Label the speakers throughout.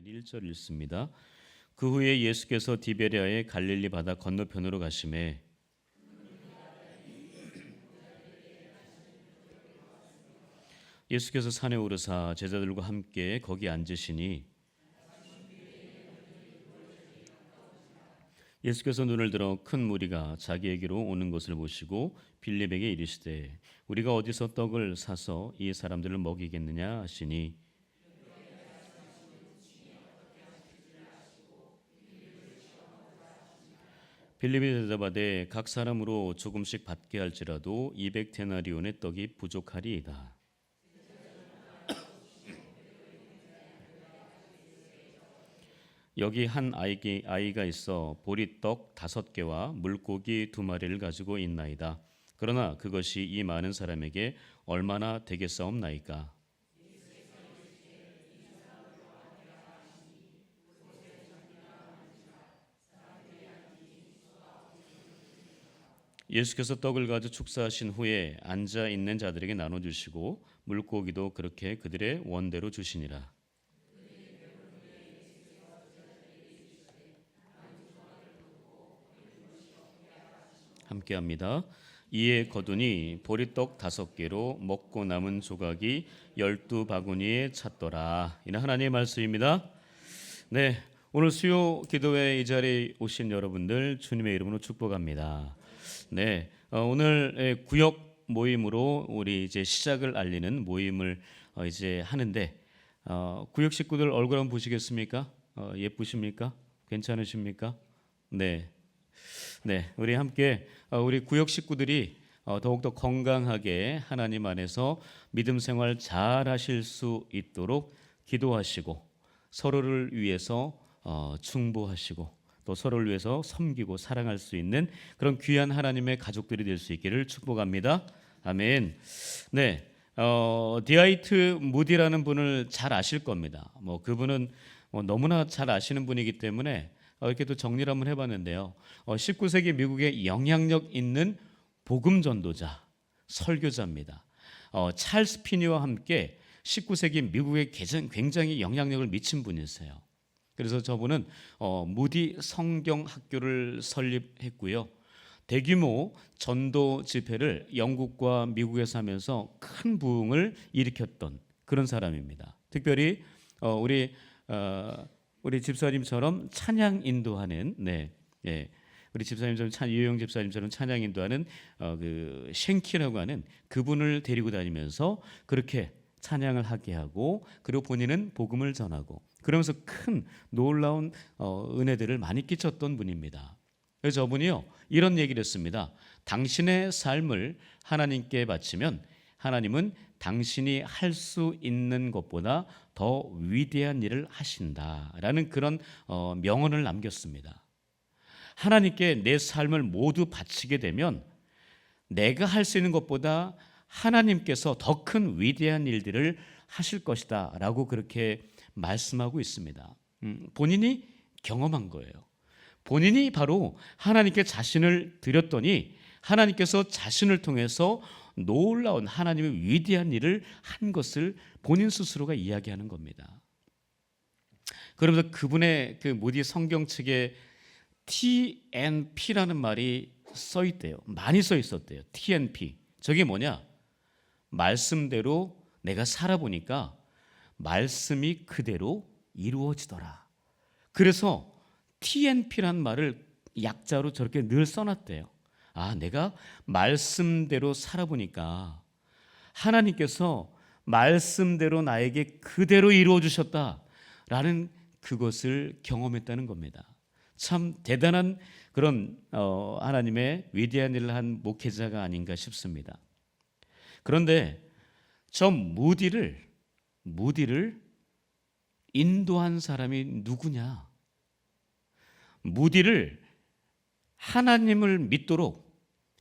Speaker 1: 1절 읽습니다. 그 후에 예수께서 디베랴의 갈릴리 바다 건너편으로 가시매 예수께서 산에 오르사 제자들과 함께 거기 앉으시니 예수께서 눈을 들어 큰 무리가 자기에게로 오는 것을 보시고 빌립에게 이르시되 우리가 어디서 떡을 사서 이 사람들을 먹이겠느냐 하시니 빌립이 대답하되 각 사람으로 조금씩 받게 할지라도 200데나리온의 떡이 부족하리이다. 여기 한 아이가 있어 보리떡 5개와 물고기 2마리를 가지고 있나이다. 그러나 그것이 이 많은 사람에게 얼마나 되겠사옵나이까? 예수께서 떡을 가져 축사하신 후에 앉아 있는 자들에게 나눠 주시고 물고기도 그렇게 그들의 원대로 주시니라. 함께합니다. 이에 거두니 보리떡 5개로 먹고 남은 조각이 12바구니에 찼더라. 이는 하나님의 말씀입니다. 네, 오늘 수요 기도회 이 자리에 오신 여러분들 주님의 이름으로 축복합니다. 네, 오늘 구역 모임으로 우리 이제 시작을 알리는 모임을 이제 하는데 구역 식구들 얼굴 한번 보시겠습니까? 예쁘십니까? 괜찮으십니까? 네. 네, 우리 함께 우리 구역 식구들이 더욱더 건강하게 하나님 안에서 믿음 생활 잘 하실 수 있도록 기도하시고 서로를 위해서 충보하시고 또 서로를 위해서 섬기고 사랑할 수 있는 그런 귀한 하나님의 가족들이 될 수 있기를 축복합니다. 아멘. 네, 디아이트 무디라는 분을 잘 아실 겁니다. 그분은 너무나 잘 아시는 분이기 때문에 이렇게 또 정리를 한번 해봤는데요. 19세기 미국의 영향력 있는 복음 전도자, 설교자입니다. 찰스 피니와 함께 19세기 미국에 굉장히 영향력을 미친 분이세요. 그래서 저분은 무디 성경 학교를 설립했고요. 대규모 전도 집회를 영국과 미국에서 하면서 큰 부흥을 일으켰던 그런 사람입니다. 특별히 우리 집사님처럼 찬양 인도하는 우리 집사님처럼 유영 집사님처럼 찬양 인도하는 그 쉔키라고 하는 그분을 데리고 다니면서 그렇게 찬양을 하게 하고 그리고 본인은 복음을 전하고 그러면서 큰 놀라운 은혜들을 많이 끼쳤던 분입니다. 그래서 저분이요 이런 얘기를 했습니다. 당신의 삶을 하나님께 바치면 하나님은 당신이 할 수 있는 것보다 더 위대한 일을 하신다라는 그런 명언을 남겼습니다. 하나님께 내 삶을 모두 바치게 되면 내가 할 수 있는 것보다 하나님께서 더 큰 위대한 일들을 하실 것이다 라고 그렇게 말씀하고 있습니다. 본인이 경험한 거예요. 본인이 바로 하나님께 자신을 드렸더니 하나님께서 자신을 통해서 놀라운 하나님의 위대한 일을 한 것을 본인 스스로가 이야기하는 겁니다. 그러면서 그분의 그 모디 성경책에 TNP라는 말이 써 있대요. 많이 써 있었대요. TNP. 저게 뭐냐? 말씀대로 내가 살아보니까 말씀이 그대로 이루어지더라. 그래서 TNP란 말을 약자로 저렇게 늘 써놨대요. 내가 말씀대로 살아보니까 하나님께서 말씀대로 나에게 그대로 이루어 주셨다라는 그것을 경험했다는 겁니다. 참 대단한 그런 하나님의 위대한 일을 한 목회자가 아닌가 싶습니다. 그런데 저 무디를 인도한 사람이 누구냐? 무디를 하나님을 믿도록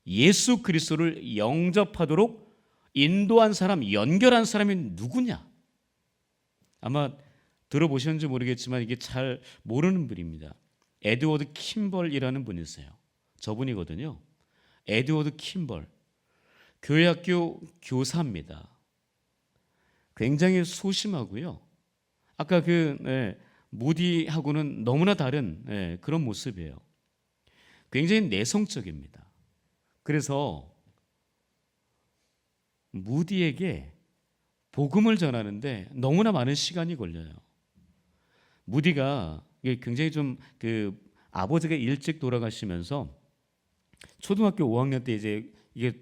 Speaker 1: 예수 그리스도를 영접하도록 인도한 사람, 연결한 사람이 누구냐? 아마 들어보셨는지 모르겠지만 이게 잘 모르는 분입니다. 에드워드 킴벌이라는 분이세요. 저분이거든요. 에드워드 킴벌. 교회학교 교사입니다. 굉장히 소심하고요. 아까 무디하고는 너무나 다른 그런 모습이에요. 굉장히 내성적입니다. 그래서 무디에게 복음을 전하는데 너무나 많은 시간이 걸려요. 무디가 굉장히 좀 아버지가 일찍 돌아가시면서 초등학교 5학년 때 이게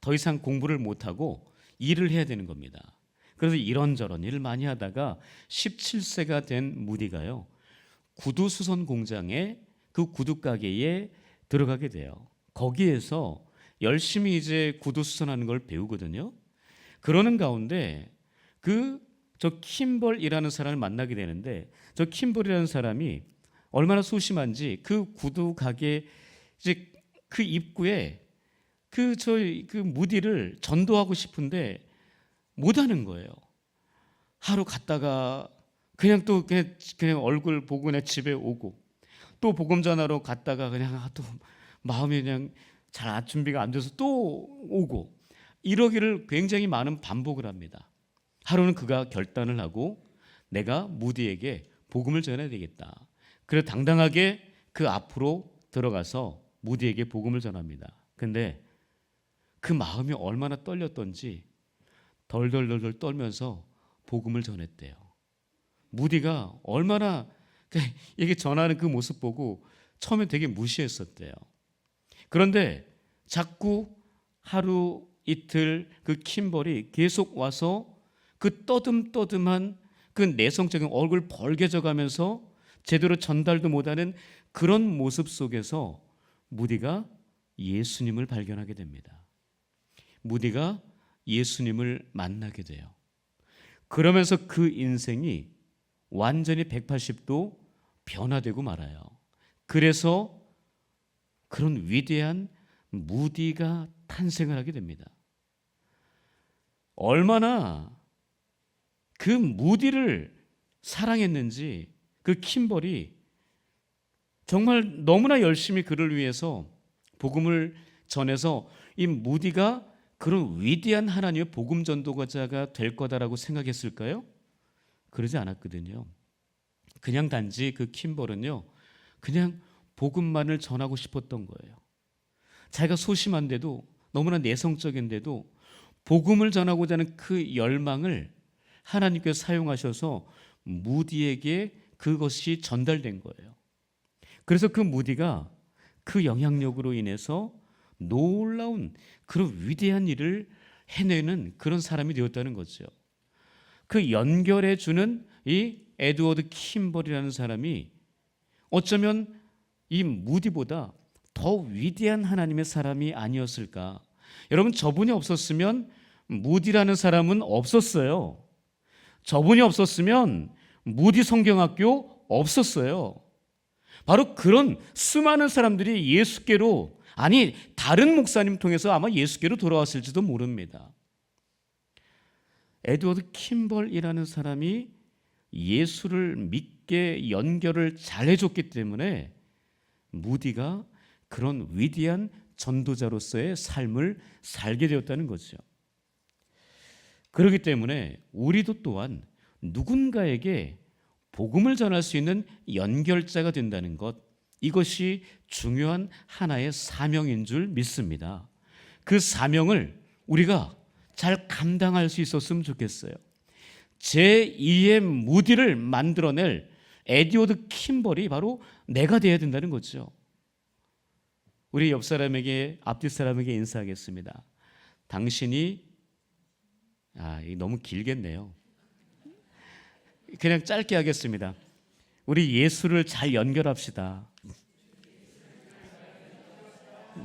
Speaker 1: 더 이상 공부를 못하고 일을 해야 되는 겁니다. 그래서 이런저런 일을 많이 하다가 17세가 된 무디가요, 구두 수선 공장에 그 구두 가게에 들어가게 돼요. 거기에서 열심히 이제 구두 수선하는 걸 배우거든요. 그러는 가운데 저 킴벌이라는 사람을 만나게 되는데, 저 킴벌이라는 사람이 얼마나 소심한지 그 구두 가게 이제 그 입구에 그 무디를 전도하고 싶은데 못 하는 거예요. 하루 갔다가 그냥 얼굴 보고 그냥 집에 오고, 또 복음 전하러 갔다가 그냥 또 마음이 그냥 잘 준비가 안 돼서 또 오고, 이러기를 굉장히 많은 반복을 합니다. 하루는 그가 결단을 하고 내가 무디에게 복음을 전해야 되겠다. 그래서 당당하게 그 앞으로 들어가서 무디에게 복음을 전합니다. 근데 그 마음이 얼마나 떨렸던지 덜덜덜덜 떨면서 복음을 전했대요. 무디가 얼마나 이게 전하는 그 모습 보고 처음에 되게 무시했었대요. 그런데 자꾸 하루 이틀 그 킴벌이 계속 와서 그 떠듬떠듬한 그 내성적인 얼굴 벌개져 가면서 제대로 전달도 못하는 그런 모습 속에서 무디가 예수님을 발견하게 됩니다. 무디가 예수님을 만나게 돼요. 그러면서 그 인생이 완전히 180도 변화되고 말아요. 그래서 그런 위대한 무디가 탄생을 하게 됩니다. 얼마나 그 무디를 사랑했는지 그 킴벌이 정말 너무나 열심히 그를 위해서 복음을 전해서 이 무디가 그런 위대한 하나님의 복음 전도자가 될 거다라고 생각했을까요? 그러지 않았거든요. 그냥 단지 그 킴벌은요, 그냥 복음만을 전하고 싶었던 거예요. 자기가 소심한데도, 너무나 내성적인데도 복음을 전하고자 하는 그 열망을 하나님께서 사용하셔서 무디에게 그것이 전달된 거예요. 그래서 그 무디가 그 영향력으로 인해서 놀라운 그런 위대한 일을 해내는 그런 사람이 되었다는 거죠. 그 연결해 주는 이 에드워드 킴벌이라는 사람이 어쩌면 이 무디보다 더 위대한 하나님의 사람이 아니었을까. 여러분, 저분이 없었으면 무디라는 사람은 없었어요. 저분이 없었으면 무디 성경학교 없었어요. 바로 그런 수많은 사람들이 예수께로, 아니 다른 목사님 통해서 아마 예수께로 돌아왔을지도 모릅니다. 에드워드 킴벌이라는 사람이 예수를 믿게 연결을 잘 해줬기 때문에 무디가 그런 위대한 전도자로서의 삶을 살게 되었다는 거죠. 그렇기 때문에 우리도 또한 누군가에게 복음을 전할 수 있는 연결자가 된다는 것, 이것이 중요한 하나의 사명인 줄 믿습니다. 그 사명을 우리가 잘 감당할 수 있었으면 좋겠어요. 제2의 무디를 만들어낼 에드워드 킴벌이 바로 내가 되어야 된다는 거죠. 우리 옆 사람에게, 앞뒤 사람에게 인사하겠습니다. 당신이, 너무 길겠네요. 그냥 짧게 하겠습니다. 우리 예수를 잘 연결합시다.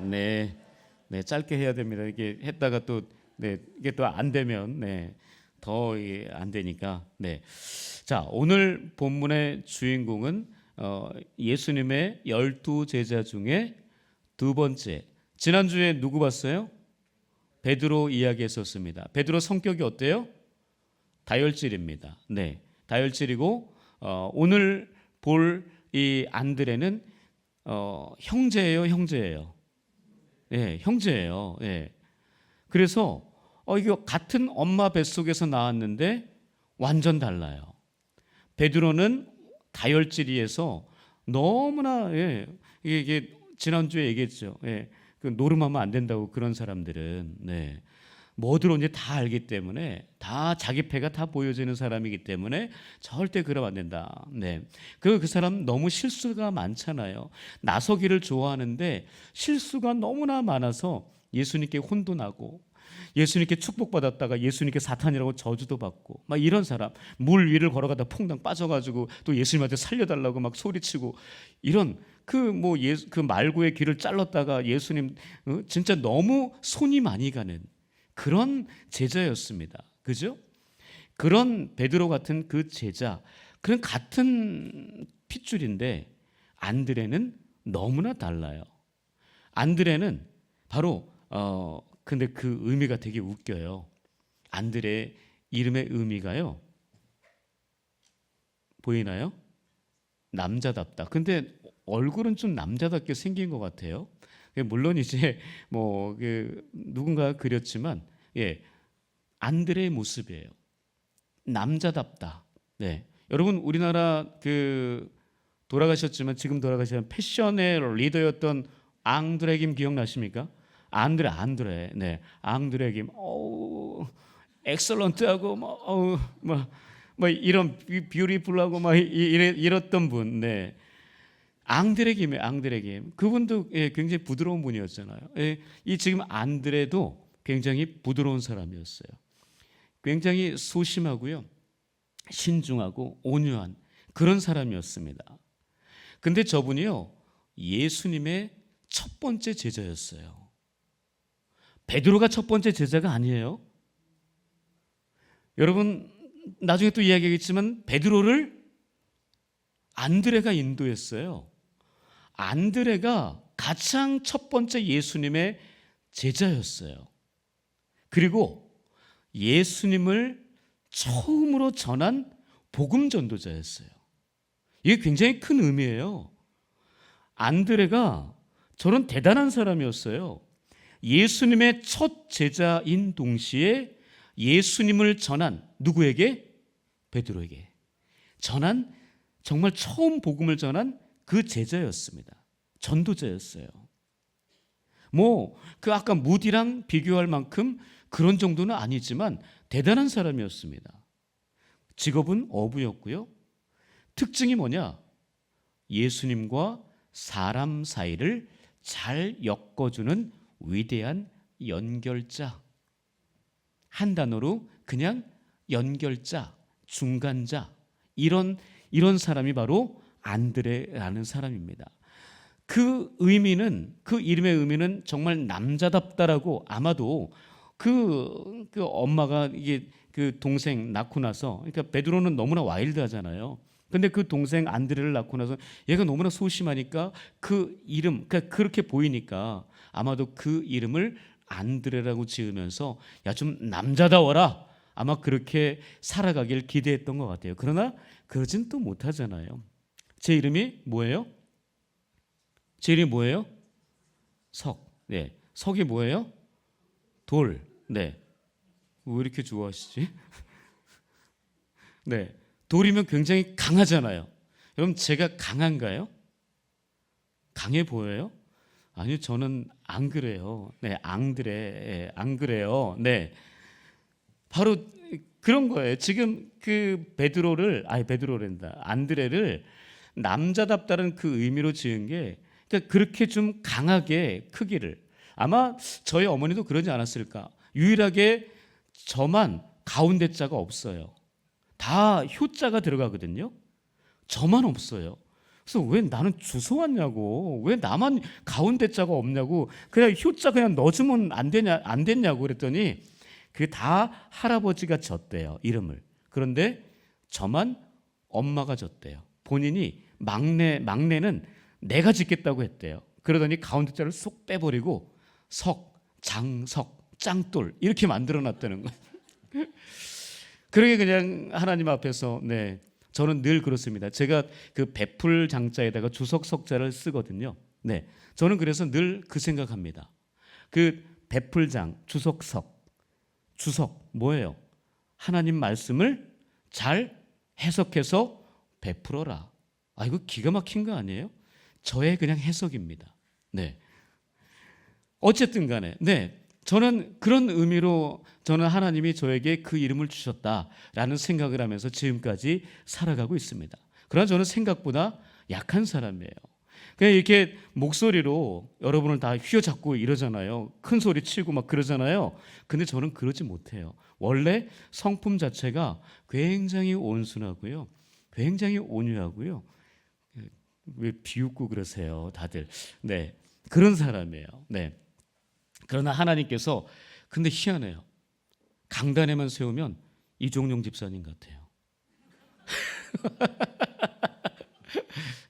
Speaker 1: 네, 짧게 해야 됩니다. 이게 했다가 또, 이게 또 안 되면, 더 안 되니까. 자, 오늘 본문의 주인공은 예수님의 12제자 중에 두 번째. 지난주에 누구 봤어요? 베드로 이야기했었습니다. 베드로 성격이 어때요? 다혈질입니다. 다혈질이고 오늘 볼 이 안드레는 형제예요, 형제예요. 형제예요. 그래서 이거 같은 엄마 뱃속에서 나왔는데 완전 달라요. 베드로는 다혈질이에서 너무나 이게 지난주에 얘기했죠. 그 노름하면 안 된다고 그런 사람들은 뭐 들어온지 다 알기 때문에 다 자기 패가 다 보여지는 사람이기 때문에 절대 그러면 안 된다. 그 사람 너무 실수가 많잖아요. 나서기를 좋아하는데 실수가 너무나 많아서 예수님께 혼도 나고 예수님께 축복받았다가 예수님께 사탄이라고 저주도 받고 막 이런 사람, 물 위를 걸어가다 퐁당 빠져가지고 또 예수님한테 살려달라고 막 소리치고 이런 그 말구의 귀를 잘랐다가 예수님 진짜 너무 손이 많이 가는 그런 제자였습니다. 그죠? 그런 베드로 같은 그 제자, 그런 같은 핏줄인데 안드레는 너무나 달라요. 안드레는 바로 근데 그 의미가 되게 웃겨요. 안드레 이름의 의미가요. 보이나요? 남자답다. 근데 얼굴은 좀 남자답게 생긴 것 같아요. 물론 이제 누군가 그렸지만 안드레의 모습이에요. 남자답다. 여러분 우리나라 돌아가셨지만 지금 돌아가신 패션의 리더였던 앙드레 김 기억나십니까? 안드레 앙드레 김 엑설런트하고 이런 뷰티풀하고 이랬던 분. 앙드레 김 그분도 굉장히 부드러운 분이었잖아요. 이 지금 안드레도 굉장히 부드러운 사람이었어요. 굉장히 소심하고요, 신중하고 온유한 그런 사람이었습니다. 근데 저분이요 예수님의 첫 번째 제자였어요. 베드로가 첫 번째 제자가 아니에요. 여러분 나중에 또 이야기하겠지만 베드로를 안드레가 인도했어요. 안드레가 가장 첫 번째 예수님의 제자였어요. 그리고 예수님을 처음으로 전한 복음 전도자였어요. 이게 굉장히 큰 의미예요. 안드레가 저런 대단한 사람이었어요. 예수님의 첫 제자인 동시에 예수님을 전한 누구에게? 베드로에게 전한, 정말 처음 복음을 전한 그 제자였습니다. 전도자였어요. 그 아까 무디랑 비교할 만큼 그런 정도는 아니지만 대단한 사람이었습니다. 직업은 어부였고요. 특징이 뭐냐? 예수님과 사람 사이를 잘 엮어주는 위대한 연결자. 한 단어로 그냥 연결자, 중간자, 이런 사람이 바로 안드레라는 사람입니다. 그 의미는, 그 이름의 의미는 정말 남자답다라고, 아마도 그 엄마가 이게 그 동생 낳고 나서, 그러니까 베드로는 너무나 와일드하잖아요. 근데 그 동생 안드레를 낳고 나서 얘가 너무나 소심하니까 그 이름, 그러니까 그렇게 보이니까 아마도 그 이름을 안드레라고 지으면서 야, 좀 남자다워라, 아마 그렇게 살아가길 기대했던 것 같아요. 그러나 그러진 또 못하잖아요. 제 이름이 뭐예요? 제 이름이 뭐예요? 석. 석이 뭐예요? 돌. 왜 이렇게 좋아하시지? 돌이면 굉장히 강하잖아요. 여러분 제가 강한가요? 강해 보여요? 아니요, 저는 안 그래요. 앙드레, 안 그래요. 바로 그런 거예요. 지금 그 베드로랜다. 안드레를 남자답다는 그 의미로 지은 게, 그러니까 그렇게 좀 강하게 크기를, 아마 저희 어머니도 그러지 않았을까. 유일하게 저만 가운데 자가 없어요. 다 효자가 들어가거든요. 저만 없어요. 그래서 왜 나는 주워 왔냐고, 왜 나만 가운데 자가 없냐고, 그냥 효자 그냥 넣어주면 안 됐냐고 그랬더니 그게 다 할아버지가 졌대요, 이름을. 그런데 저만 엄마가 졌대요. 본인이 막내는 내가 짓겠다고 했대요. 그러더니 가운데 자를 쏙 빼버리고 석, 장석, 짱돌 이렇게 만들어놨다는 거예요. 그러게 그냥 하나님 앞에서 저는 늘 그렇습니다. 제가 그 베풀 장자에다가 주석 석자를 쓰거든요. 저는 그래서 늘 그 생각합니다. 그 베풀장, 주석석, 주석 뭐예요? 하나님 말씀을 잘 해석해서 베풀어라. 아, 이거 기가 막힌 거 아니에요? 저의 그냥 해석입니다. 네. 어쨌든 간에, 네. 저는 그런 의미로 저는 하나님이 저에게 그 이름을 주셨다라는 생각을 하면서 지금까지 살아가고 있습니다. 그러나 저는 생각보다 약한 사람이에요. 그냥 이렇게 목소리로 여러분을 다 휘어잡고 이러잖아요. 큰 소리 치고 막 그러잖아요. 근데 저는 그러지 못해요. 원래 성품 자체가 굉장히 온순하고요. 굉장히 온유하고요. 왜 비웃고 그러세요, 다들? 네. 그런 사람이에요. 네. 그러나 하나님께서 근데 희한해요. 강단에만 세우면 이종용 집사님 같아요.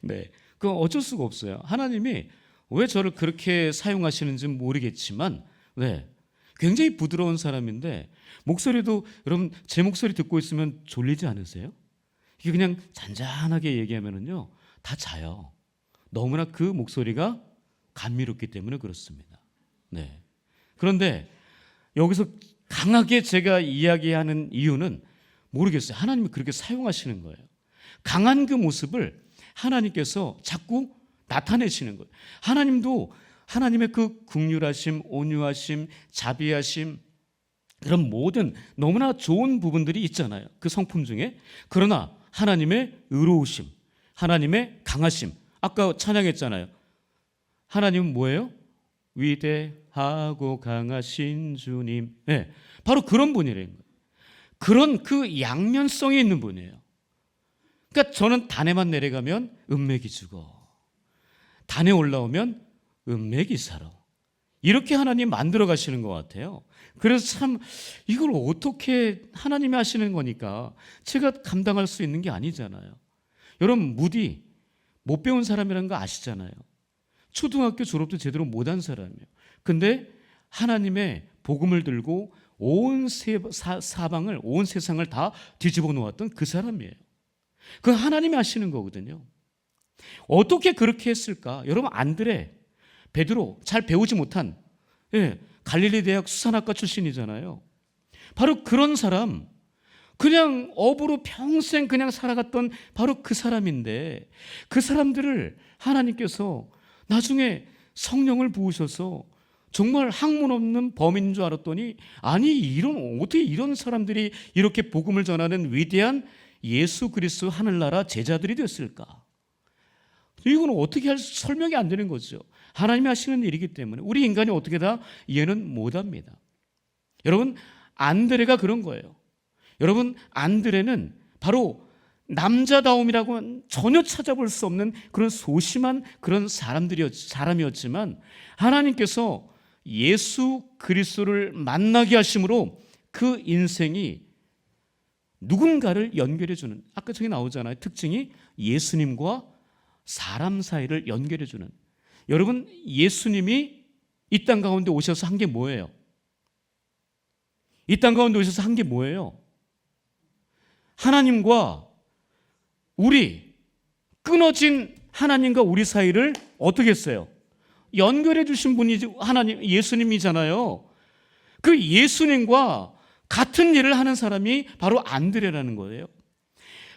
Speaker 1: 네. 그건 어쩔 수가 없어요. 하나님이 왜 저를 그렇게 사용하시는지는 모르겠지만, 네. 굉장히 부드러운 사람인데, 목소리도 여러분 제 목소리 듣고 있으면 졸리지 않으세요? 이게 그냥 잔잔하게 얘기하면은요, 다 자요. 너무나 그 목소리가 감미롭기 때문에 그렇습니다. 네. 그런데 여기서 강하게 제가 이야기하는 이유는 모르겠어요. 하나님이 그렇게 사용하시는 거예요. 강한 그 모습을 하나님께서 자꾸 나타내시는 거예요. 하나님도 하나님의 그 긍휼하심, 온유하심, 자비하심, 그런 모든 너무나 좋은 부분들이 있잖아요. 그 성품 중에. 그러나 하나님의 의로우심, 하나님의 강하심, 아까 찬양했잖아요. 하나님은 뭐예요? 위대하고 강하신 주님. 네, 바로 그런 분이라는 거예요. 그런 그 양면성이 있는 분이에요. 그러니까 저는 단에만 내려가면 은맥이 죽어, 단에 올라오면 은맥이 살아. 이렇게 하나님 만들어 가시는 것 같아요. 그래서 참 이걸 어떻게 하나님이 하시는 거니까 제가 감당할 수 있는 게 아니잖아요. 여러분 무디 못 배운 사람이라는 거 아시잖아요. 초등학교 졸업도 제대로 못한 사람이에요. 근데 하나님의 복음을 들고 온 사방을, 온 세상을 다 뒤집어 놓았던 그 사람이에요. 그건 하나님이 하시는 거거든요. 어떻게 그렇게 했을까? 여러분 안드레, 베드로 잘 배우지 못한, 갈릴리 대학 수산학과 출신이잖아요. 바로 그런 사람, 그냥 업으로 평생 그냥 살아갔던 바로 그 사람인데, 그 사람들을 하나님께서 나중에 성령을 부으셔서 정말 학문 없는 범인 줄 알았더니, 아니 어떻게 이런 사람들이 이렇게 복음을 전하는 위대한 예수 그리스도 하늘나라 제자들이 됐을까? 이건 어떻게 설명이 안 되는 거죠. 하나님이 하시는 일이기 때문에 우리 인간이 어떻게 다 이해는 못합니다. 여러분 안드레가 그런 거예요. 여러분 안드레는 바로 남자다움이라고는 전혀 찾아볼 수 없는 그런 소심한 그런 사람이었지만 하나님께서 예수 그리스도를 만나게 하심으로 그 인생이 누군가를 연결해 주는, 아까 저기 나오잖아요. 특징이 예수님과 사람 사이를 연결해 주는. 여러분 예수님이 이 땅 가운데 오셔서 한 게 뭐예요? 이 땅 가운데 오셔서 한 게 뭐예요? 하나님과 우리 끊어진 하나님과 우리 사이를 어떻게 했어요? 연결해 주신 분이 하나님 예수님이잖아요. 그 예수님과 같은 일을 하는 사람이 바로 안드레라는 거예요.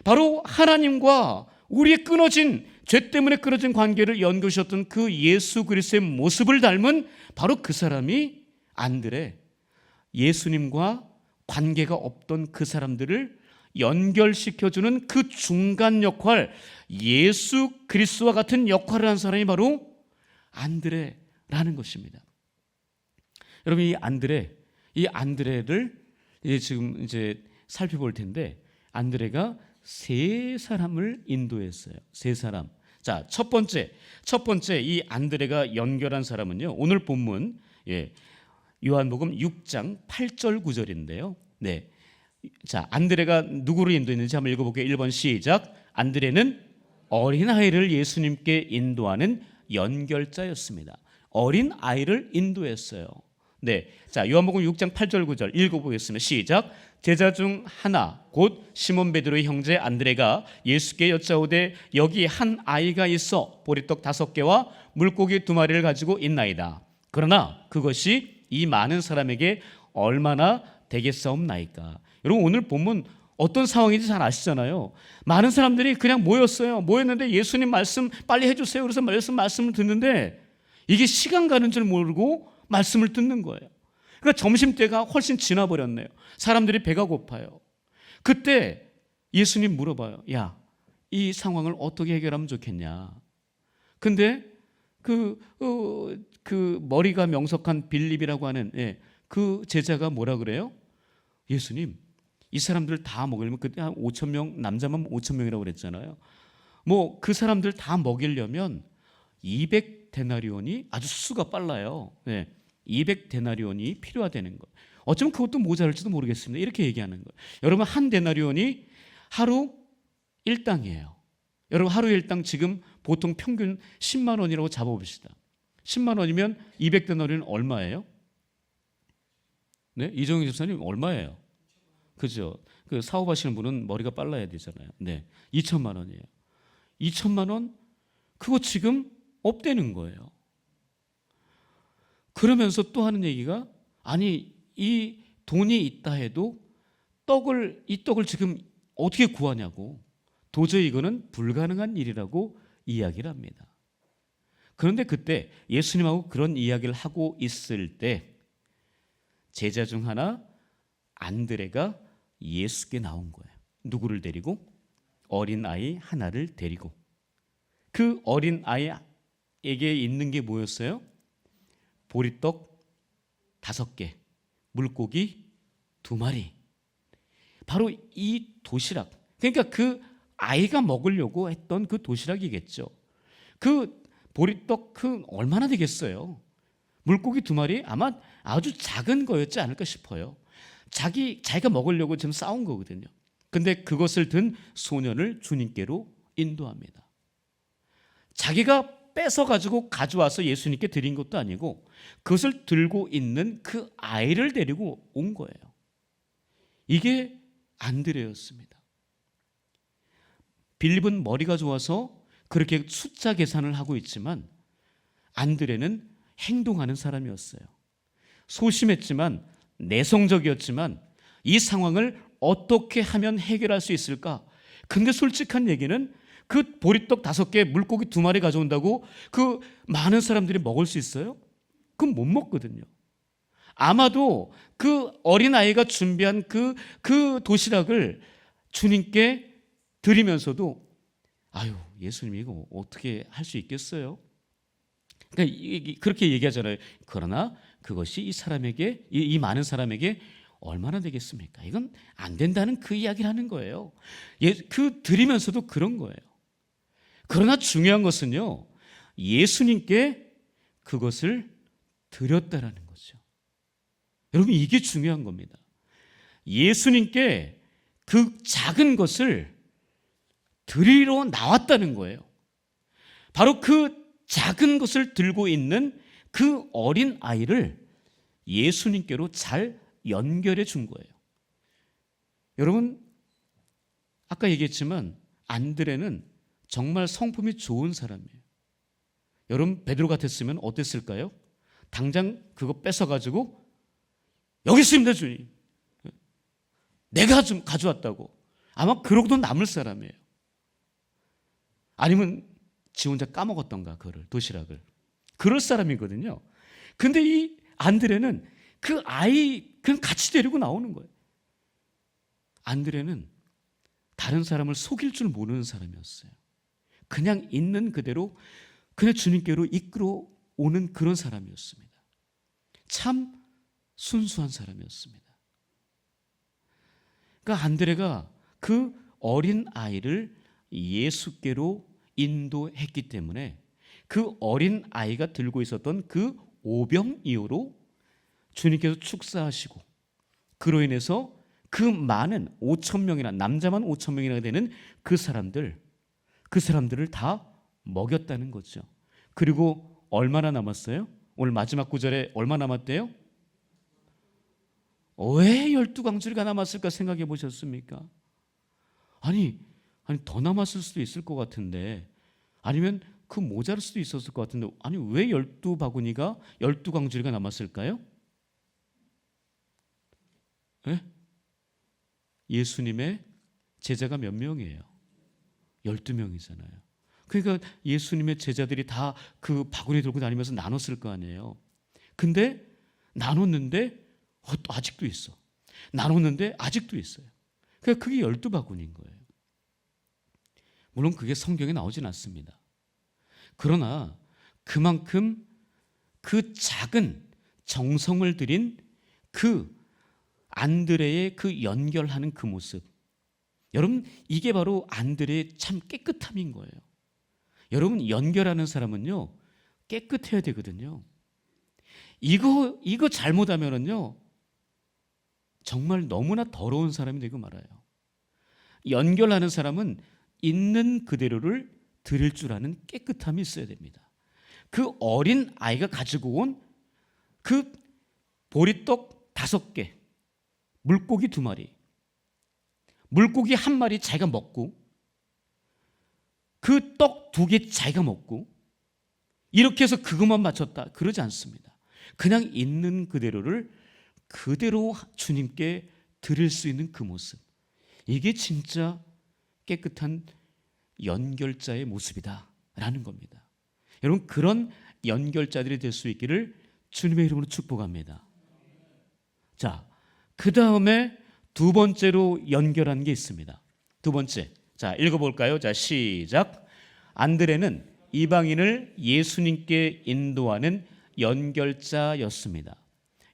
Speaker 1: 바로 하나님과 우리의 끊어진, 죄 때문에 끊어진 관계를 연결하셨던 그 예수 그리스도의 모습을 닮은 바로 그 사람이 안드레. 예수님과 관계가 없던 그 사람들을 연결시켜주는 그 중간 역할, 예수 그리스도와 같은 역할을 한 사람이 바로 안드레라는 것입니다. 여러분 이 안드레를 지금 이제 살펴볼 텐데, 안드레가 세 사람을 인도했어요. 세 사람. 자, 첫 번째 이 안드레가 연결한 사람은요. 오늘 본문 요한복음 6장 8절 9절인데요. 네. 자, 안드레가 누구를 인도했는지 한번 읽어볼게요. 1번 시작. 안드레는 어린아이를 예수님께 인도하는 연결자였습니다. 어린아이를 인도했어요. 네. 자, 요한복음 6장 8절 9절 읽어보겠습니다. 시작. 제자 중 하나 곧 시몬 베드로의 형제 안드레가 예수께 여짜오되 여기 한 아이가 있어 보리떡 5개와 물고기 2마리를 가지고 있나이다. 그러나 그것이 이 많은 사람에게 얼마나 되겠사옵나이까. 여러분 오늘 본문 어떤 상황인지 잘 아시잖아요. 많은 사람들이 그냥 모였어요. 모였는데 예수님 말씀 빨리 해주세요. 그래서 말씀을 듣는데 이게 시간 가는 줄 모르고 말씀을 듣는 거예요. 그러니까 점심때가 훨씬 지나버렸네요. 사람들이 배가 고파요. 그때 예수님 물어봐요. 야, 이 상황을 어떻게 해결하면 좋겠냐. 근데 그 머리가 명석한 빌립이라고 하는 그 제자가 뭐라 그래요? 예수님, 이 사람들 다 먹이려면 그때 한 5천 명, 남자만 5천 명이라고 그랬잖아요. 뭐 그 사람들 다 먹이려면 200데나리온이 아주 수가 빨라요. 200데나리온이 필요하다는 거. 어쩌면 그것도 모자랄지도 모르겠습니다. 이렇게 얘기하는 거예요. 여러분, 한 데나리온이 하루 1당이에요. 여러분, 하루 1당 지금 보통 평균 10만 원이라고 잡아봅시다. 10만 원이면 200데나리온 얼마예요? 네, 이정희 집사님 얼마예요? 그죠? 그 사업하시는 분은 머리가 빨라야 되잖아요. 네, 2천만 원이에요. 2천만 원? 그거 지금 없대는 거예요. 그러면서 또 하는 얘기가, 아니 이 돈이 있다 해도 이 떡을 지금 어떻게 구하냐고. 도저히 이거는 불가능한 일이라고 이야기를 합니다. 그런데 그때 예수님하고 그런 이야기를 하고 있을 때 제자 중 하나 안드레가 예수께 나온 거예요. 누구를 데리고? 어린아이 하나를 데리고. 그 어린아이에게 있는 게 뭐였어요? 보리떡 5개, 물고기 2마리. 바로 이 도시락, 그러니까 그 아이가 먹으려고 했던 그 도시락이겠죠. 그 보리떡 얼마나 되겠어요? 물고기 2마리 아마 아주 작은 거였지 않을까 싶어요. 자기가 먹으려고 지금 싸운 거거든요. 근데 그것을 든 소년을 주님께로 인도합니다. 자기가 뺏어가지고 가져와서 예수님께 드린 것도 아니고 그것을 들고 있는 그 아이를 데리고 온 거예요. 이게 안드레였습니다. 빌립은 머리가 좋아서 그렇게 숫자 계산을 하고 있지만 안드레는 행동하는 사람이었어요. 소심했지만 내성적이었지만 이 상황을 어떻게 하면 해결할 수 있을까? 근데 솔직한 얘기는 그 보리떡 5개, 물고기 2마리 가져온다고 그 많은 사람들이 먹을 수 있어요? 그건 못 먹거든요. 아마도 그 어린아이가 준비한 그 도시락을 주님께 드리면서도 아유, 예수님 이거 어떻게 할 수 있겠어요? 그러니까 그렇게 얘기하잖아요. 그러나 그것이 이 사람에게, 이 많은 사람에게 얼마나 되겠습니까? 이건 안 된다는 그 이야기를 하는 거예요. 그 드리면서도 그런 거예요. 그러나 중요한 것은요, 예수님께 그것을 드렸다라는 거죠. 여러분, 이게 중요한 겁니다. 예수님께 그 작은 것을 드리러 나왔다는 거예요. 바로 그 작은 것을 들고 있는 그 어린 아이를 예수님께로 잘 연결해 준 거예요. 여러분, 아까 얘기했지만 안드레는 정말 성품이 좋은 사람이에요. 여러분, 베드로 같았으면 어땠을까요? 당장 그거 뺏어가지고 여기 있습니다, 주님. 내가 좀 가져왔다고. 아마 그러고도 남을 사람이에요. 아니면 지 혼자 까먹었던가, 그거를, 도시락을. 그럴 사람이거든요. 근데 이 안드레는 그 아이 그냥 같이 데리고 나오는 거예요. 안드레는 다른 사람을 속일 줄 모르는 사람이었어요. 그냥 있는 그대로 그냥 주님께로 이끌어 오는 그런 사람이었습니다. 참 순수한 사람이었습니다. 그러니까 안드레가 그 어린 아이를 예수께로 인도했기 때문에 그 어린 아이가 들고 있었던 그 오병이어로 주님께서 축사하시고 그로 인해서 그 많은 5천 명이나 남자만 5천 명이나 되는 그 사람들을 다 먹였다는 거죠. 그리고 얼마나 남았어요? 오늘 마지막 구절에 얼마 남았대요? 왜 12광주리가 남았을까 생각해 보셨습니까? 아니 더 남았을 수도 있을 것 같은데, 아니면 그 모자랄 수도 있었을 것 같은데, 아니 왜 12바구니가 12광주리가 남았을까요? 네? 예수님의 제자가 몇 명이에요? 12명이잖아요. 그러니까 예수님의 제자들이 다 그 바구니 들고 다니면서 나눴을 거 아니에요. 근데 나눴는데 아직도 있어. 나눴는데 아직도 있어요. 그러니까 그게 12바구니인 거예요. 물론 그게 성경에 나오진 않습니다. 그러나 그만큼 그 작은 정성을 들인 그 안드레의 그 연결하는 그 모습, 여러분 이게 바로 안드레의 참 깨끗함인 거예요. 여러분 연결하는 사람은요 깨끗해야 되거든요. 이거 잘못하면은요 정말 너무나 더러운 사람이 되고 말아요. 연결하는 사람은 있는 그대로를 드릴 줄 아는 깨끗함이 있어야 됩니다. 그 어린 아이가 가지고 온 그 보리떡 5개, 물고기 2마리, 물고기 1마리 자기가 먹고 그 떡 2개 자기가 먹고 이렇게 해서 그것만 맞췄다 그러지 않습니다. 그냥 있는 그대로를 그대로 주님께 드릴 수 있는 그 모습, 이게 진짜 깨끗한 연결자의 모습이다 라는 겁니다. 여러분 그런 연결자들이 될 수 있기를 주님의 이름으로 축복합니다. 자, 그 다음에 2번째로 연결한 게 있습니다. 2번째, 자 읽어볼까요? 자 시작. 안드레는 이방인을 예수님께 인도하는 연결자였습니다.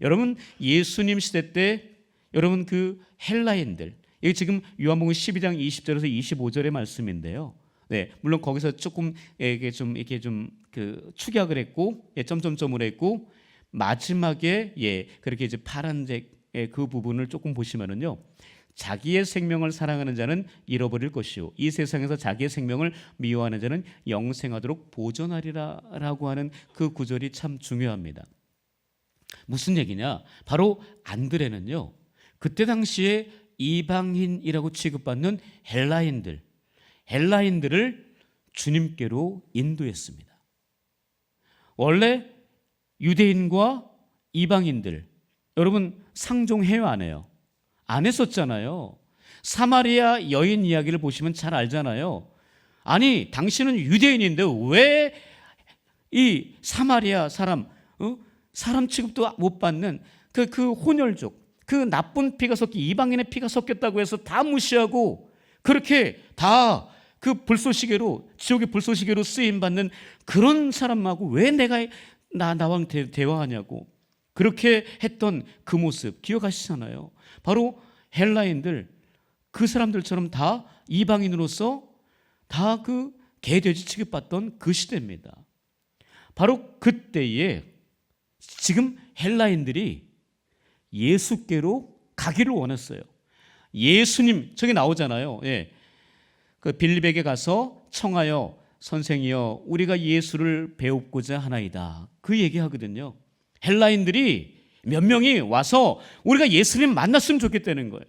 Speaker 1: 여러분 예수님 시대 때 여러분 그 헬라인들, 이게 지금 요한복음 12장 20절에서 25절의 말씀인데요. 네, 물론 거기서 조금 이렇게 좀 그 축약을 했고, 점점점을 했고, 마지막에 그렇게 이제 파란색의 그 부분을 조금 보시면은요, 자기의 생명을 사랑하는 자는 잃어버릴 것이요 이 세상에서 자기의 생명을 미워하는 자는 영생하도록 보존하리라라고 하는 그 구절이 참 중요합니다. 무슨 얘기냐? 바로 안드레는요, 그때 당시에 이방인이라고 취급받는 헬라인들을 주님께로 인도했습니다. 원래 유대인과 이방인들, 여러분 상종해요 안 해요? 안 했었잖아요. 사마리아 여인 이야기를 보시면 잘 알잖아요. 아니 당신은 유대인인데 왜 이 사마리아 사람 취급도 못 받는 그 혼혈족, 그 나쁜 피가 섞인 이방인의 피가 섞였다고 해서 다 무시하고 그렇게 다 그 불쏘시개로, 지옥의 불쏘시개로 쓰임 받는 그런 사람하고 왜 내가 나와 대화하냐고 그렇게 했던 그 모습 기억하시잖아요. 바로 헬라인들, 그 사람들처럼 다 이방인으로서 다 그 개돼지 취급받던 그 시대입니다. 바로 그때에 지금 헬라인들이 예수께로 가기를 원했어요. 예수님, 저기 나오잖아요. 그 빌립에게 가서 청하여 선생이여 우리가 예수를 배우고자 하나이다, 그 얘기하거든요. 헬라인들이 몇 명이 와서 우리가 예수님 만났으면 좋겠다는 거예요.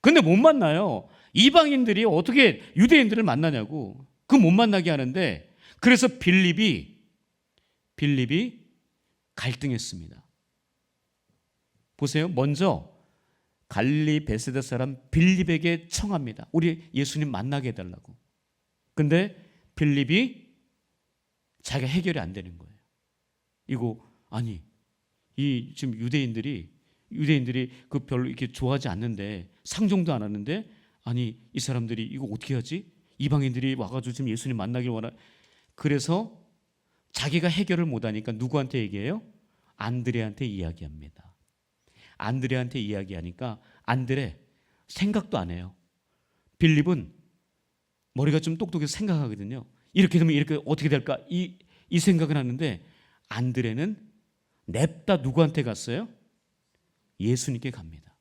Speaker 1: 근데 못 만나요. 이방인들이 어떻게 유대인들을 만나냐고. 그 못 만나게 하는데, 그래서 빌립이 갈등했습니다. 보세요. 먼저 갈릴리 베세다 사람 빌립에게 청합니다. 우리 예수님 만나게 해달라고. 근데 빌립이 자기가 해결이 안 되는 거예요. 이거 아니, 이 지금 유대인들이 그 별로 이렇게 좋아하지 않는데, 상종도 안 하는데, 아니 이 사람들이 이거 어떻게 하지? 이방인들이 와가지고 지금 예수님 만나길 원하. 그래서 자기가 해결을 못하니까 누구한테 얘기해요? 안드레한테 이야기합니다. 안드레한테 이야기하니까 안드레 생각도 안 해요. 빌립은 머리가 좀 똑똑해서 생각하거든요. 이렇게 되면 이렇게 어떻게 될까? 이 생각을 하는데, 안드레는 냅다 누구한테 갔어요? 예수님께 갑니다.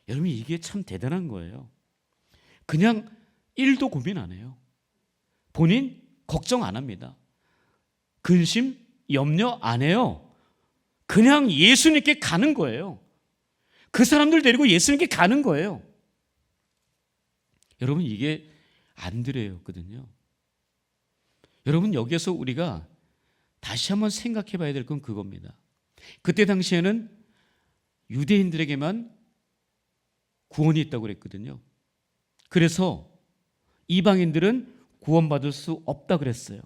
Speaker 1: 여러분 이게 참 대단한 거예요. 그냥 1도 고민 안 해요. 본인 걱정 안 합니다. 근심, 염려 안 해요. 그냥 예수님께 가는 거예요. 그 사람들 데리고 예수님께 가는 거예요. 여러분 이게 안드레였거든요. 여러분 여기에서 우리가 다시 한번 생각해 봐야 될 건 그겁니다. 그때 당시에는 유대인들에게만 구원이 있다고 그랬거든요. 그래서 이방인들은 구원받을 수 없다 그랬어요.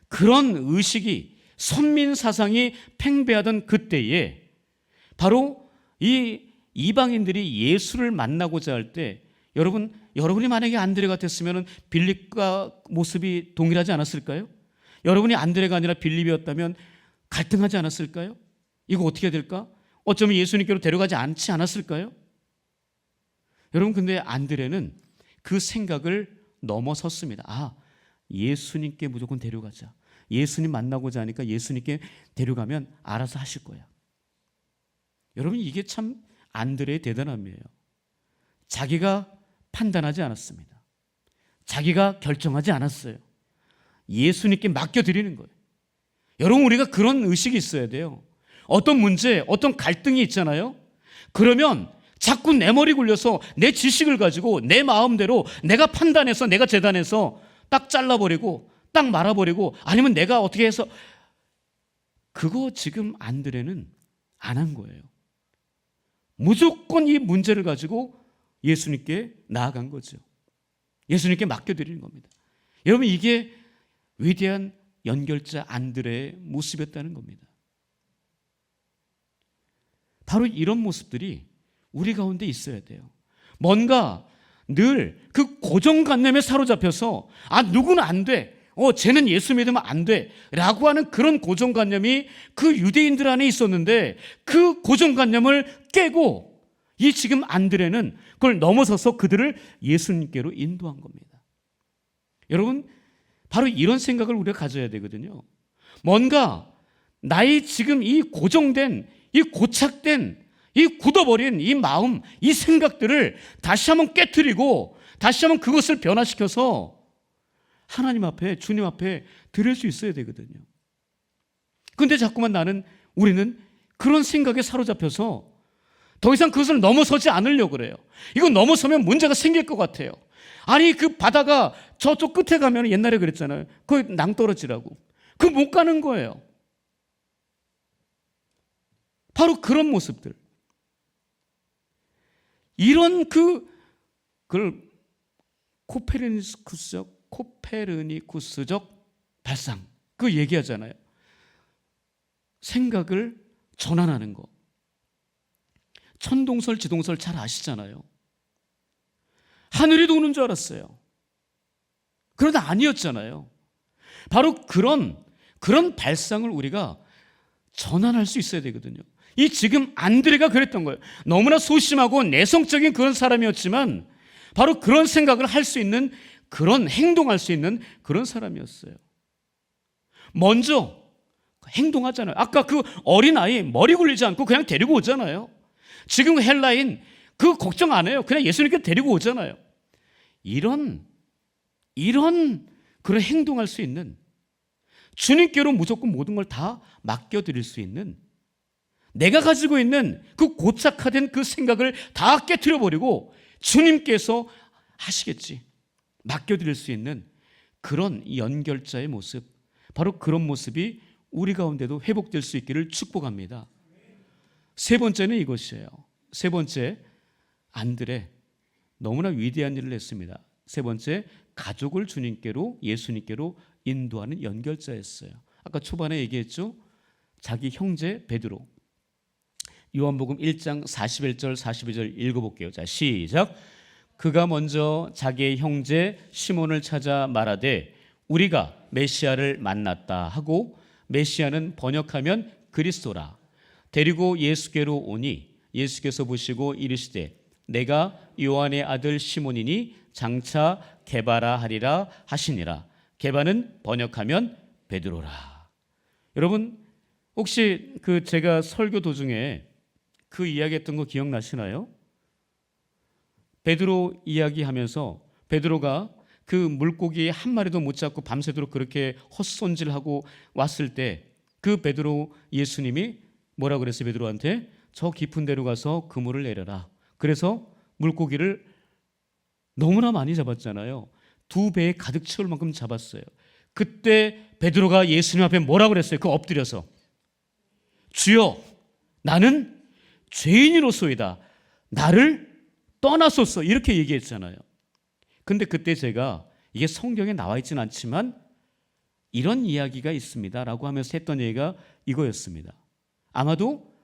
Speaker 1: 그런 의식이, 선민 사상이 팽배하던 그때에 바로 이 이방인들이 예수를 만나고자 할 때, 여러분이 만약에 안드레 같았으면 빌립과 모습이 동일하지 않았을까요? 여러분이 안드레가 아니라 빌립이었다면 갈등하지 않았을까요? 이거 어떻게 해야 될까? 어쩌면 예수님께로 데려가지 않지 않았을까요? 여러분, 근데 안드레는 그 생각을 넘어섰습니다. 아, 예수님께 무조건 데려가자. 예수님 만나고자 하니까 예수님께 데려가면 알아서 하실 거야. 여러분, 이게 참 안드레의 대단함이에요. 자기가 판단하지 않았습니다. 자기가 결정하지 않았어요. 예수님께 맡겨드리는 거예요. 여러분, 우리가 그런 의식이 있어야 돼요. 어떤 문제, 어떤 갈등이 있잖아요. 그러면 자꾸 내 머리 굴려서 내 지식을 가지고 내 마음대로 내가 판단해서, 내가 재단해서 딱 잘라버리고 딱 말아버리고, 아니면 내가 어떻게 해서, 그거 지금 안드레는 안 한 거예요. 무조건 이 문제를 가지고 예수님께 나아간 거죠. 예수님께 맡겨드리는 겁니다. 여러분, 이게 위대한 연결자 안드레의 모습이었다는 겁니다. 바로 이런 모습들이 우리 가운데 있어야 돼요. 뭔가 늘 그 고정관념에 사로잡혀서, 아, 누구는 안 돼, 쟤는 예수 믿으면 안 돼 라고 하는 그런 고정관념이 그 유대인들 안에 있었는데, 그 고정관념을 깨고 이 지금 안드레는 그걸 넘어서서 그들을 예수님께로 인도한 겁니다. 여러분, 바로 이런 생각을 우리가 가져야 되거든요. 뭔가 나의 지금 이 고정된, 이 고착된, 이 굳어버린 이 마음, 이 생각들을 다시 한번 깨트리고 다시 한번 그것을 변화시켜서 하나님 앞에, 주님 앞에 드릴 수 있어야 되거든요. 그런데 자꾸만 우리는 그런 생각에 사로잡혀서 더 이상 그것을 넘어서지 않으려고 그래요. 이거 넘어서면 문제가 생길 것 같아요. 아니, 그 바다가 저쪽 끝에 가면, 옛날에 그랬잖아요. 거기 낭떠러지라고. 그 못 가는 거예요. 바로 그런 모습들. 이런 그걸 코페르니쿠스적 발상, 그 얘기하잖아요. 생각을 전환하는 거. 천동설, 지동설 잘 아시잖아요. 하늘이 도는 줄 알았어요. 그러나 아니었잖아요. 바로 그런 발상을 우리가 전환할 수 있어야 되거든요. 이 지금 안드레가 그랬던 거예요. 너무나 소심하고 내성적인 그런 사람이었지만 바로 그런 생각을 할 수 있는, 그런 행동할 수 있는 그런 사람이었어요. 먼저 행동하잖아요. 아까 그 어린아이 머리 굴리지 않고 그냥 데리고 오잖아요. 지금 헬라인 그 걱정 안 해요. 그냥 예수님께 데리고 오잖아요. 이런 그런 행동할 수 있는, 주님께로 무조건 모든 걸 다 맡겨드릴 수 있는, 내가 가지고 있는 그 고착화된 그 생각을 다 깨트려버리고 주님께서 하시겠지, 맡겨드릴 수 있는 그런 연결자의 모습, 바로 그런 모습이 우리 가운데도 회복될 수 있기를 축복합니다. 세 번째는 이것이에요. 세 번째, 안드레 너무나 위대한 일을 했습니다. 세 번째, 가족을 주님께로, 예수님께로 인도하는 연결자였어요. 아까 초반에 얘기했죠. 자기 형제 베드로. 요한복음 1장 41절 42절 읽어볼게요. 자, 시작. 그가 먼저 자기의 형제 시몬을 찾아 말하되 우리가 메시아를 만났다 하고, 메시아는 번역하면 그리스도라. 데리고 예수께로 오니 예수께서 보시고 이르시되 내가 요한의 아들 시몬이니 장차 게바라 하리라 하시니라. 게바는 번역하면 베드로라. 여러분, 혹시 제가 설교 도중에 그 이야기했던 거 기억나시나요? 베드로 이야기하면서 베드로가 그 물고기 한 마리도 못 잡고 밤새도록 그렇게 헛손질하고 왔을 때 그 베드로, 예수님이 뭐라 그랬어요? 베드로한테 저 깊은 데로 가서 그물을 내려라. 그래서 물고기를 너무나 많이 잡았잖아요. 2배에 가득 채울 만큼 잡았어요. 그때 베드로가 예수님 앞에 뭐라 그랬어요? 그 엎드려서 주여, 나는 죄인이로소이다. 나를 떠나소서 이렇게 얘기했잖아요. 근데 그때 제가 이게 성경에 나와 있지는 않지만 이런 이야기가 있습니다 라고 하면서 했던 얘기가 이거였습니다. 아마도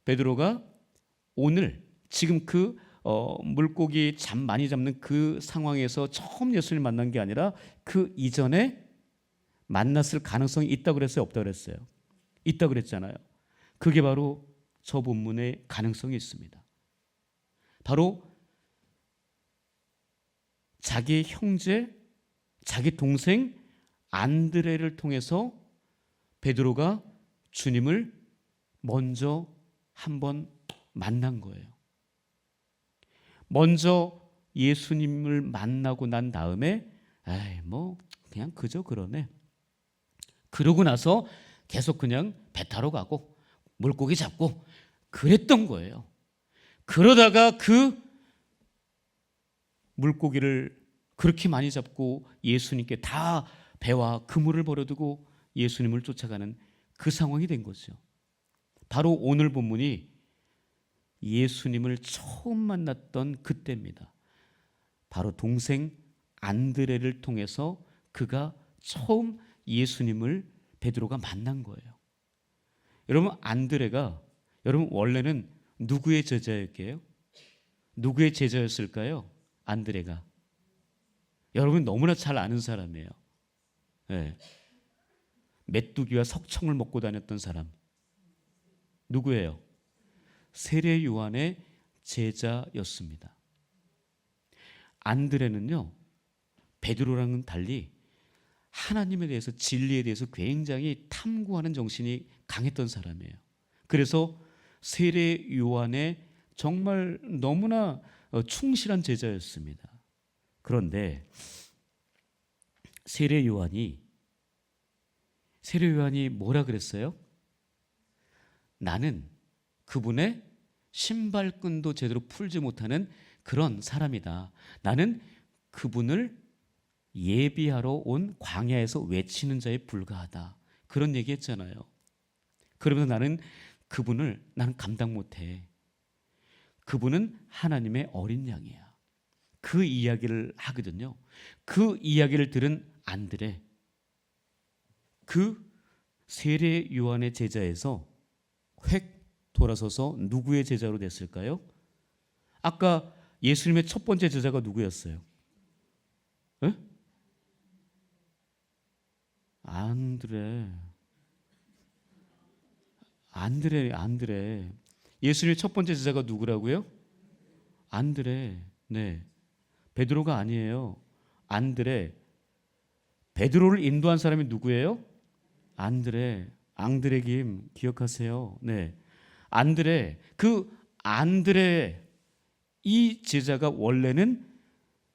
Speaker 1: 베드로가 오늘 지금 그 물고기 잠 많이 잡는 그 상황에서 처음 예수님 만난 게 아니라 그 이전에 만났을 가능성이 있다고 그랬어요? 없다고 그랬어요? 있다고 그랬잖아요. 그게 바로 저 본문의 가능성이 있습니다. 바로 자기 형제, 자기 동생 안드레를 통해서 베드로가 주님을 먼저 한번 만난 거예요. 먼저 예수님을 만나고 난 다음에 뭐 그냥 그저 그러네. 그러고 나서 계속 그냥 배 타러 가고 물고기 잡고 그랬던 거예요. 그러다가 그 물고기를 그렇게 많이 잡고 예수님께 다 배와 그물을 버려두고 예수님을 쫓아가는 그 상황이 된 거죠. 바로 오늘 본문이 예수님을 처음 만났던 그때입니다. 바로 동생 안드레를 통해서 그가 처음 예수님을 베드로가 만난 거예요. 여러분 안드레가 여러분 원래는 누구의 제자였게요? 누구의 제자였을까요? 안드레가 여러분 너무나 잘 아는 사람이에요. 네. 메뚜기와 석청을 먹고 다녔던 사람 누구예요? 세례 요한의 제자였습니다. 안드레는요 베드로랑은 달리 하나님에 대해서 진리에 대해서 굉장히 탐구하는 정신이 강했던 사람이에요. 그래서 세례 요한의 정말 너무나 충실한 제자였습니다. 그런데 세례 요한이 뭐라 그랬어요? 나는 그분의 신발끈도 제대로 풀지 못하는 그런 사람이다. 나는 그분을 예비하러 온 광야에서 외치는 자에 불과하다. 그런 얘기했잖아요. 그러면서 나는 감당 못해. 그분은 하나님의 어린 양이야. 그 이야기를 하거든요. 그 이야기를 들은 안드레, 그 세례 요한의 제자에서 획 돌아서서 누구의 제자로 됐을까요? 아까 예수님의 첫 번째 제자가 누구였어요? 에? 안드레. 예수님의 첫 번째 제자가 누구라고요? 안드레. 네. 베드로가 아니에요. 안드레. 베드로를 인도한 사람이 누구예요? 안드레. 앙드레김 기억하세요? 네. 안드레. 그 안드레 이 제자가 원래는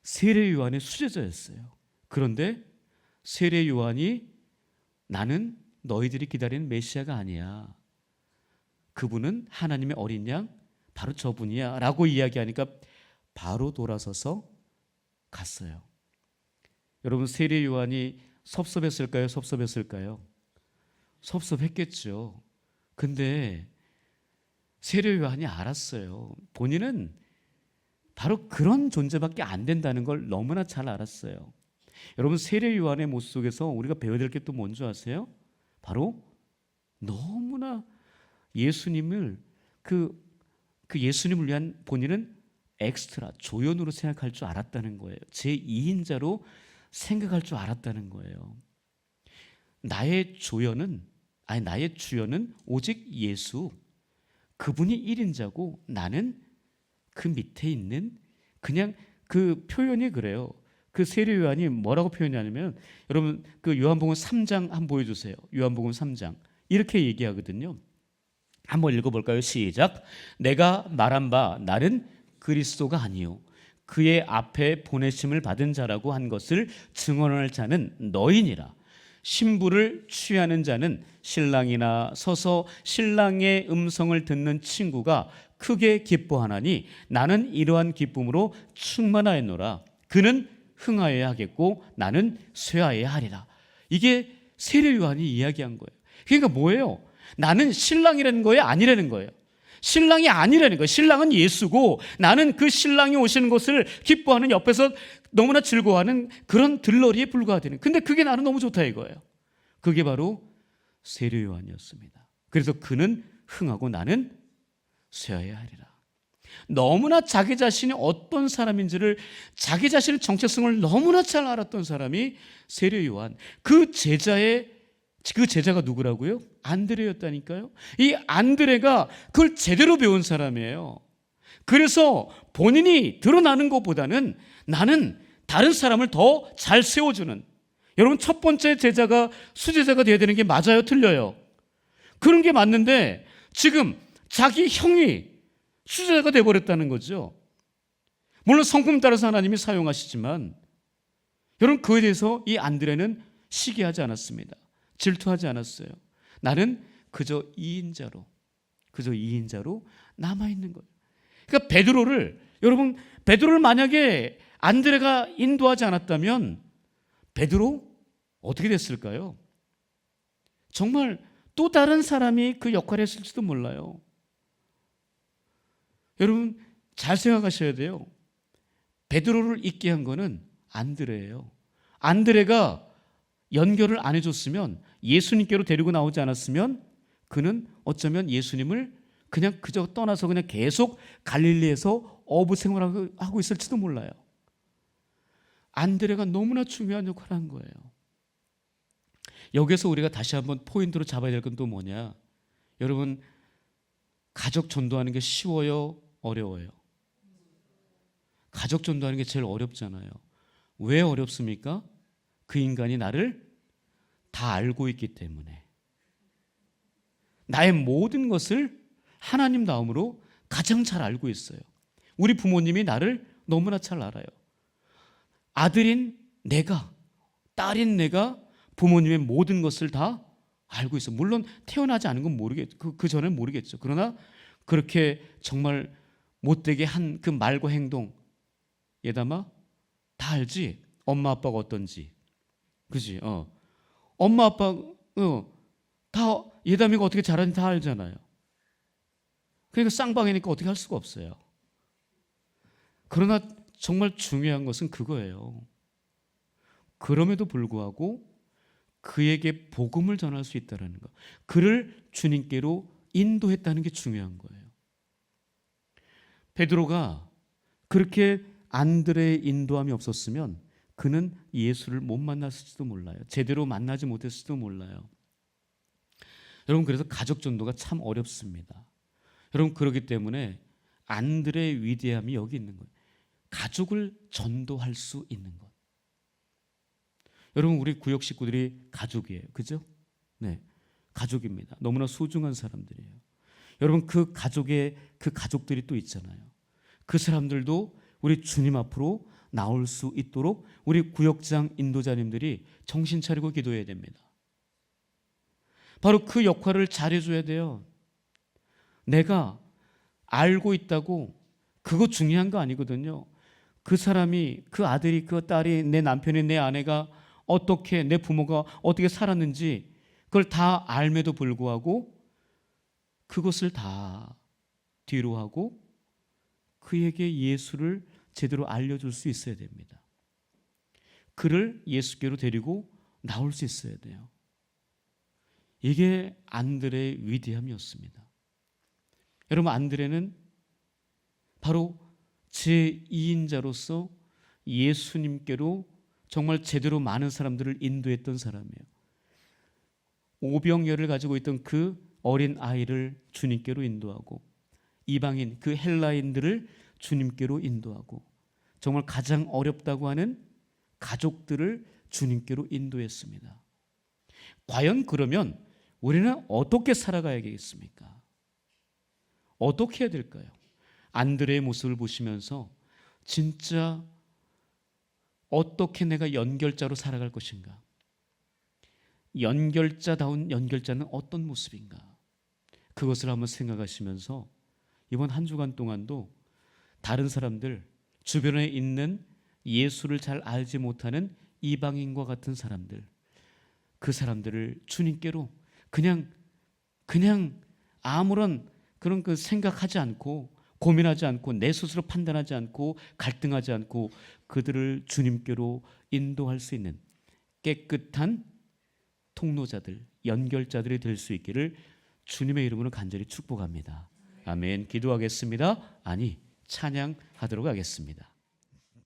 Speaker 1: 세례 요한의 수제자였어요. 그런데 세례 요한이 나는 너희들이 기다리는 메시아가 아니야. 그분은 하나님의 어린 양 바로 저분이야 라고 이야기하니까 바로 돌아서서 갔어요. 여러분 세례 요한이 섭섭했을까요? 섭섭했겠죠. 근데 세례 요한이 알았어요. 본인은 바로 그런 존재밖에 안 된다는 걸 너무나 잘 알았어요. 여러분 세례 요한의 모습 속에서 우리가 배워야 될 게 또 뭔지 아세요? 바로 너무나 예수님을 그 예수님을 위한 본인은 엑스트라 조연으로 생각할 줄 알았다는 거예요. 제2인자로 생각할 줄 알았다는 거예요. 나의 주연은 오직 예수. 그분이 1인자고 나는 그 밑에 있는 그냥 그 표현이 그래요. 그 세례 요한이 뭐라고 표현하냐면 여러분 그 요한복음 3장 한번 보여주세요. 요한복음 3장 이렇게 얘기하거든요. 한번 읽어볼까요? 시작. 내가 말한 바 나는 그리스도가 아니요 그의 앞에 보내심을 받은 자라고 한 것을 증언할 자는 너희니라. 신부를 취하는 자는 신랑이나 서서 신랑의 음성을 듣는 친구가 크게 기뻐하나니 나는 이러한 기쁨으로 충만하였노라. 그는 흥하여야 하겠고 나는 쇠하여야 하리라. 이게 세례 요한이 이야기한 거예요. 그러니까 뭐예요? 나는 신랑이라는 거예요? 아니라는 거예요? 신랑이 아니라는 거예요. 신랑은 예수고 나는 그 신랑이 오시는 것을 기뻐하는 옆에서 너무나 즐거워하는 그런 들러리에 불과하다는. 근데 그게 나는 너무 좋다 이거예요. 그게 바로 세례 요한이었습니다. 그래서 그는 흥하고 나는 쇠하여야 하리라. 너무나 자기 자신이 어떤 사람인지를, 자기 자신의 정체성을 너무나 잘 알았던 사람이 세례 요한. 그 제자가 누구라고요? 안드레였다니까요. 이 안드레가 그걸 제대로 배운 사람이에요. 그래서 본인이 드러나는 것보다는 나는 다른 사람을 더 잘 세워주는, 여러분 첫 번째 제자가 수제자가 되어야 되는 게 맞아요? 틀려요? 그런 게 맞는데 지금 자기 형이 수제자가 되어버렸다는 거죠. 물론 성품 따라서 하나님이 사용하시지만 여러분 그에 대해서 이 안드레는 시기하지 않았습니다. 질투하지 않았어요. 나는 그저 2인자로 남아있는 거예요. 그러니까 베드로를 만약에 안드레가 인도하지 않았다면 베드로 어떻게 됐을까요? 정말 또 다른 사람이 그 역할을 했을지도 몰라요. 여러분 잘 생각하셔야 돼요. 베드로를 잊게 한 거는 안드레예요. 안드레가 연결을 안 해줬으면, 예수님께로 데리고 나오지 않았으면 그는 어쩌면 예수님을 그냥 그저 떠나서 그냥 계속 갈릴리에서 어부 생활을 하고 있을지도 몰라요. 안드레가 너무나 중요한 역할을 한 거예요. 여기서 우리가 다시 한번 포인트로 잡아야 될 건 또 뭐냐? 여러분 가족 전도하는 게 쉬워요? 어려워요? 가족 전도하는 게 제일 어렵잖아요. 왜 어렵습니까? 그 인간이 나를 다 알고 있기 때문에. 나의 모든 것을 하나님 다음으로 가장 잘 알고 있어요. 우리 부모님이 나를 너무나 잘 알아요. 아들인 내가, 딸인 내가 부모님의 모든 것을 다 알고 있어요. 물론 태어나지 않은 건 모르겠죠. 그 전엔 모르겠죠. 그러나 그렇게 정말 못되게 한 그 말과 행동, 예담아 다 알지? 엄마 아빠가 어떤지, 그지? 엄마 아빠 다 예담이가 어떻게 잘하는지 다 알잖아요. 그러니까 쌍방이니까 어떻게 할 수가 없어요. 그러나 정말 중요한 것은 그거예요. 그럼에도 불구하고 그에게 복음을 전할 수 있다는 것, 그를 주님께로 인도했다는 게 중요한 거예요. 베드로가 그렇게 안드레의 인도함이 없었으면 그는 예수를 못 만났을지도 몰라요. 제대로 만나지 못했을지도 몰라요. 여러분 그래서 가족 전도가 참 어렵습니다. 여러분 그렇기 때문에 안드레의 위대함이 여기 있는 거예요. 가족을 전도할 수 있는 것. 여러분 우리 구역 식구들이 가족이에요. 그죠? 네, 가족입니다. 너무나 소중한 사람들이에요. 여러분 그 가족들이 또 있잖아요. 그 사람들도 우리 주님 앞으로 나올 수 있도록 우리 구역장 인도자님들이 정신 차리고 기도해야 됩니다. 바로 그 역할을 잘해줘야 돼요. 내가 알고 있다고 그거 중요한 거 아니거든요. 그 사람이, 그 아들이, 그 딸이, 내 남편이, 내 아내가 어떻게, 내 부모가 어떻게 살았는지 그걸 다 알매도 불구하고 그것을 다 뒤로 하고 그에게 예수를 제대로 알려줄 수 있어야 됩니다. 그를 예수께로 데리고 나올 수 있어야 돼요. 이게 안드레의 위대함이었습니다. 여러분 안드레는 바로 제2인자로서 예수님께로 정말 제대로 많은 사람들을 인도했던 사람이에요. 오병이어를 가지고 있던 그 어린 아이를 주님께로 인도하고 이방인, 그 헬라인들을 주님께로 인도하고 정말 가장 어렵다고 하는 가족들을 주님께로 인도했습니다. 과연 그러면 우리는 어떻게 살아가야겠습니까? 어떻게 해야 될까요? 안드레의 모습을 보시면서 진짜 어떻게 내가 연결자로 살아갈 것인가? 연결자다운 연결자는 어떤 모습인가? 그것을 한번 생각하시면서 이번 한 주간 동안도 다른 사람들, 주변에 있는 예수를 잘 알지 못하는 이방인과 같은 사람들, 그 사람들을 주님께로 그냥 아무런 그런 그 생각하지 않고 고민하지 않고 내 스스로 판단하지 않고 갈등하지 않고 그들을 주님께로 인도할 수 있는 깨끗한 통로자들, 연결자들이 될 수 있기를 주님의 이름으로 간절히 축복합니다. 아멘. 기도하겠습니다. 아니, 찬양하도록 하겠습니다.